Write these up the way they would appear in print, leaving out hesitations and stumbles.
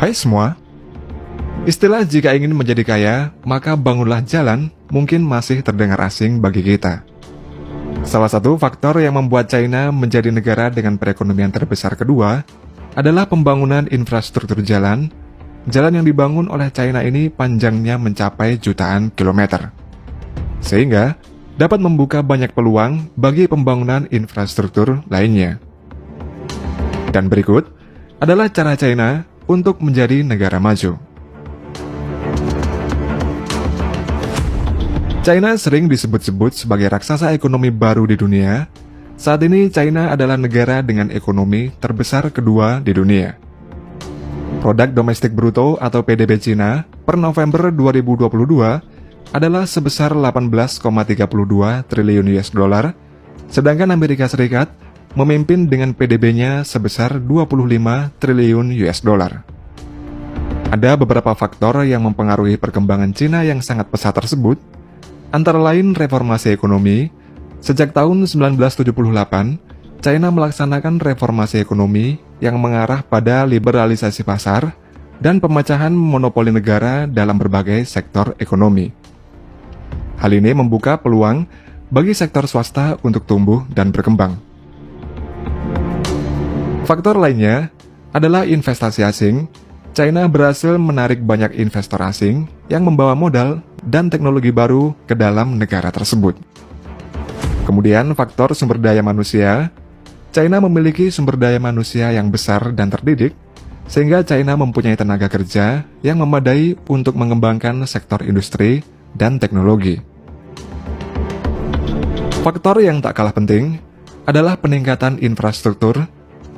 Hai semua, istilah jika ingin menjadi kaya, maka bangunlah jalan mungkin masih terdengar asing bagi kita. Salah satu faktor yang membuat China menjadi negara dengan perekonomian terbesar kedua adalah pembangunan infrastruktur jalan. Jalan yang dibangun oleh China ini panjangnya mencapai jutaan kilometer, sehingga dapat membuka banyak peluang bagi pembangunan infrastruktur lainnya. Dan berikut adalah cara China untuk menjadi negara maju. China sering disebut-sebut sebagai raksasa ekonomi baru di dunia. Saat ini China adalah negara dengan ekonomi terbesar kedua di dunia. Produk domestik bruto atau PDB China per November 2022 adalah sebesar 18,32 triliun US dollar, sedangkan Amerika Serikat memimpin dengan PDB-nya sebesar 25 triliun US dollar. Ada beberapa faktor yang mempengaruhi perkembangan China yang sangat pesat tersebut, antara lain reformasi ekonomi. Sejak tahun 1978, China melaksanakan reformasi ekonomi yang mengarah pada liberalisasi pasar dan pemecahan monopoli negara dalam berbagai sektor ekonomi. Hal ini membuka peluang bagi sektor swasta untuk tumbuh dan berkembang. Faktor lainnya adalah investasi asing. China berhasil menarik banyak investor asing yang membawa modal dan teknologi baru ke dalam negara tersebut. Kemudian faktor sumber daya manusia. China memiliki sumber daya manusia yang besar dan terdidik, sehingga China mempunyai tenaga kerja yang memadai untuk mengembangkan sektor industri dan teknologi. Faktor yang tak kalah penting adalah peningkatan infrastruktur.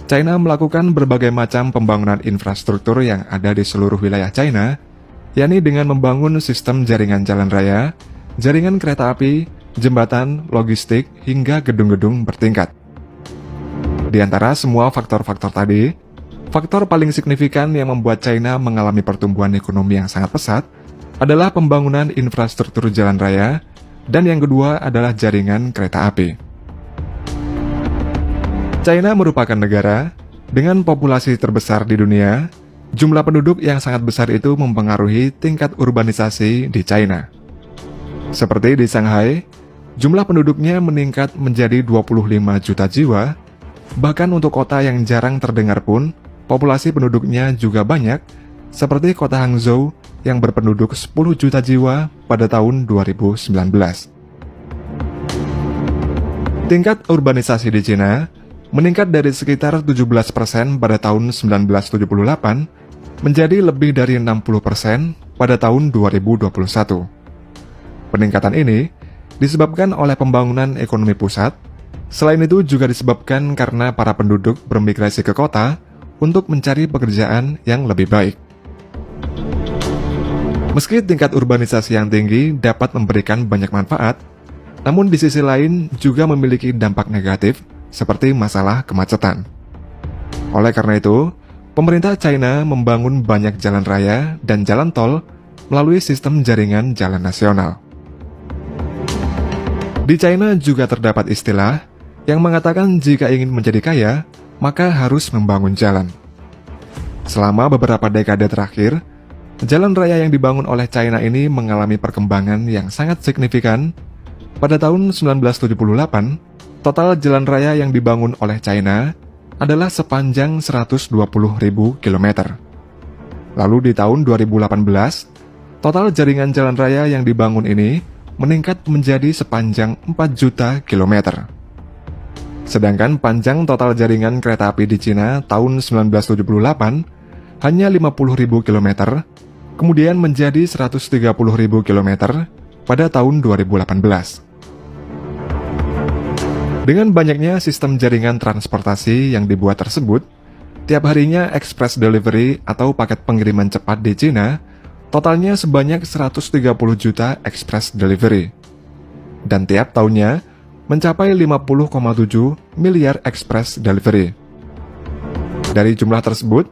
China melakukan berbagai macam pembangunan infrastruktur yang ada di seluruh wilayah China, yakni dengan membangun sistem jaringan jalan raya, jaringan kereta api, jembatan, logistik, hingga gedung-gedung bertingkat. Di antara semua faktor-faktor tadi, faktor paling signifikan yang membuat China mengalami pertumbuhan ekonomi yang sangat pesat adalah pembangunan infrastruktur jalan raya, dan yang kedua adalah jaringan kereta api. China merupakan negara dengan populasi terbesar di dunia. Jumlah penduduk yang sangat besar itu mempengaruhi tingkat urbanisasi di China. Seperti di Shanghai, jumlah penduduknya meningkat menjadi 25 juta jiwa. Bahkan untuk kota yang jarang terdengar pun, populasi penduduknya juga banyak, seperti kota Hangzhou yang berpenduduk 10 juta jiwa pada tahun 2019. Tingkat urbanisasi di China meningkat dari sekitar 17% pada tahun 1978 menjadi lebih dari 60% pada tahun 2021. Peningkatan ini disebabkan oleh pembangunan ekonomi pusat. Selain itu juga disebabkan karena para penduduk bermigrasi ke kota untuk mencari pekerjaan yang lebih baik. Meski tingkat urbanisasi yang tinggi dapat memberikan banyak manfaat, namun di sisi lain juga memiliki dampak negatif seperti masalah kemacetan. Oleh karena itu, pemerintah China membangun banyak jalan raya dan jalan tol melalui sistem jaringan jalan nasional. Di China juga terdapat istilah yang mengatakan jika ingin menjadi kaya, maka harus membangun jalan. Selama beberapa dekade terakhir, jalan raya yang dibangun oleh China ini mengalami perkembangan yang sangat signifikan. Pada tahun 1978, total jalan raya yang dibangun oleh China adalah sepanjang 120.000 km. Lalu di tahun 2018, total jaringan jalan raya yang dibangun ini meningkat menjadi sepanjang 4 juta kilometer. Sedangkan panjang total jaringan kereta api di China tahun 1978 hanya 50.000 km, kemudian menjadi 130.000 km pada tahun 2018. Dengan banyaknya sistem jaringan transportasi yang dibuat tersebut, tiap harinya express delivery atau paket pengiriman cepat di China totalnya sebanyak 130 juta express delivery. Dan tiap tahunnya mencapai 50,7 miliar express delivery. Dari jumlah tersebut,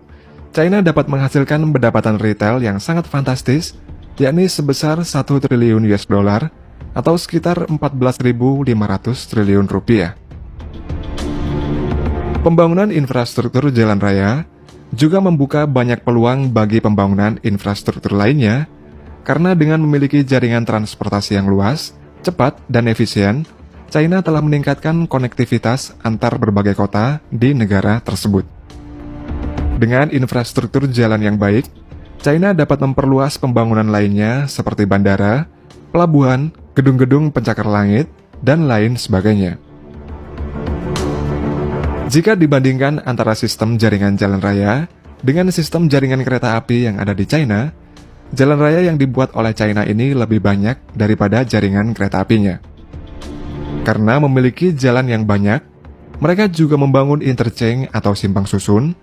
China dapat menghasilkan pendapatan retail yang sangat fantastis, yakni sebesar 1 triliun US dollar atau sekitar 14.500 triliun rupiah. Pembangunan infrastruktur jalan raya juga membuka banyak peluang bagi pembangunan infrastruktur lainnya, karena dengan memiliki jaringan transportasi yang luas, cepat, dan efisien, China telah meningkatkan konektivitas antar berbagai kota di negara tersebut. Dengan infrastruktur jalan yang baik, China dapat memperluas pembangunan lainnya seperti bandara, pelabuhan, gedung-gedung pencakar langit, dan lain sebagainya. Jika dibandingkan antara sistem jaringan jalan raya dengan sistem jaringan kereta api yang ada di China, jalan raya yang dibuat oleh China ini lebih banyak daripada jaringan kereta apinya. Karena memiliki jalan yang banyak, mereka juga membangun interchange atau simpang susun,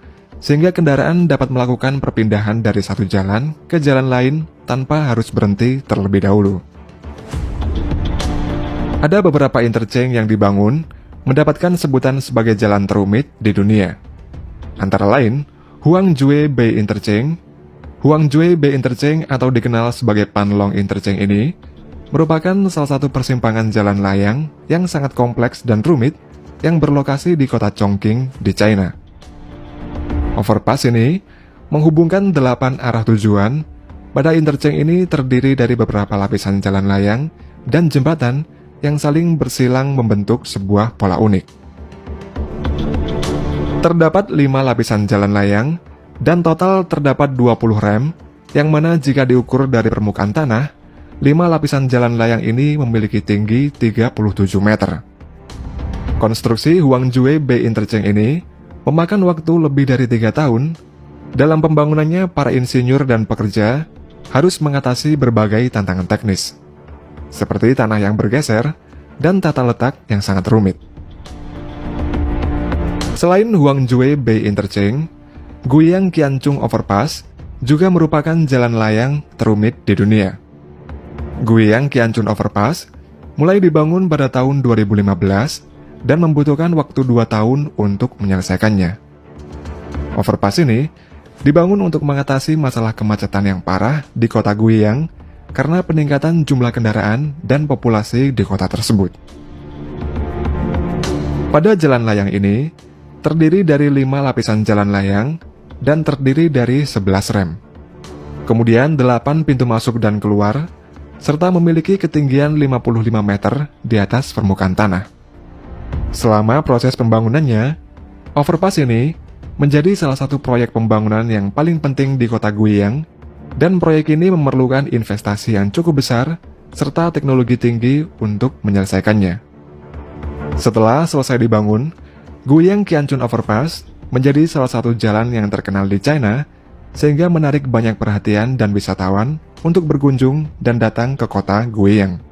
sehingga kendaraan dapat melakukan perpindahan dari satu jalan ke jalan lain tanpa harus berhenti terlebih dahulu. Ada beberapa interchange yang dibangun mendapatkan sebutan sebagai jalan terumit di dunia. Antara lain, Huangjue Bay Interchange. Huangjue Bay Interchange atau dikenal sebagai Panlong Interchange ini merupakan salah satu persimpangan jalan layang yang sangat kompleks dan rumit yang berlokasi di kota Chongqing di China. Overpass ini menghubungkan 8 arah tujuan. Pada interchange ini terdiri dari beberapa lapisan jalan layang dan jembatan yang saling bersilang membentuk sebuah pola unik. Terdapat 5 lapisan jalan layang dan total terdapat 20 rem, yang mana jika diukur dari permukaan tanah, 5 lapisan jalan layang ini memiliki tinggi 37 meter. Konstruksi Huangjue Bay Interchange ini memakan waktu lebih dari 3 tahun. Dalam pembangunannya, para insinyur dan pekerja harus mengatasi berbagai tantangan teknis, seperti tanah yang bergeser dan tata letak yang sangat rumit. Selain Huangjue Bay Interchange, Guiyang Qianchun Overpass juga merupakan jalan layang terumit di dunia. Guiyang Qianchun Overpass mulai dibangun pada tahun 2015 dan membutuhkan waktu 2 tahun untuk menyelesaikannya. Overpass ini dibangun untuk mengatasi masalah kemacetan yang parah di kota Guiyang karena peningkatan jumlah kendaraan dan populasi di kota tersebut. Pada jalan layang ini, terdiri dari 5 lapisan jalan layang dan terdiri dari 11 rem. Kemudian 8 pintu masuk dan keluar, serta memiliki ketinggian 55 meter di atas permukaan tanah. Selama proses pembangunannya, overpass ini menjadi salah satu proyek pembangunan yang paling penting di kota Guiyang, dan proyek ini memerlukan investasi yang cukup besar serta teknologi tinggi untuk menyelesaikannya. Setelah selesai dibangun, Guiyang Qianchun Overpass menjadi salah satu jalan yang terkenal di China, sehingga menarik banyak perhatian dan wisatawan untuk berkunjung dan datang ke kota Guiyang.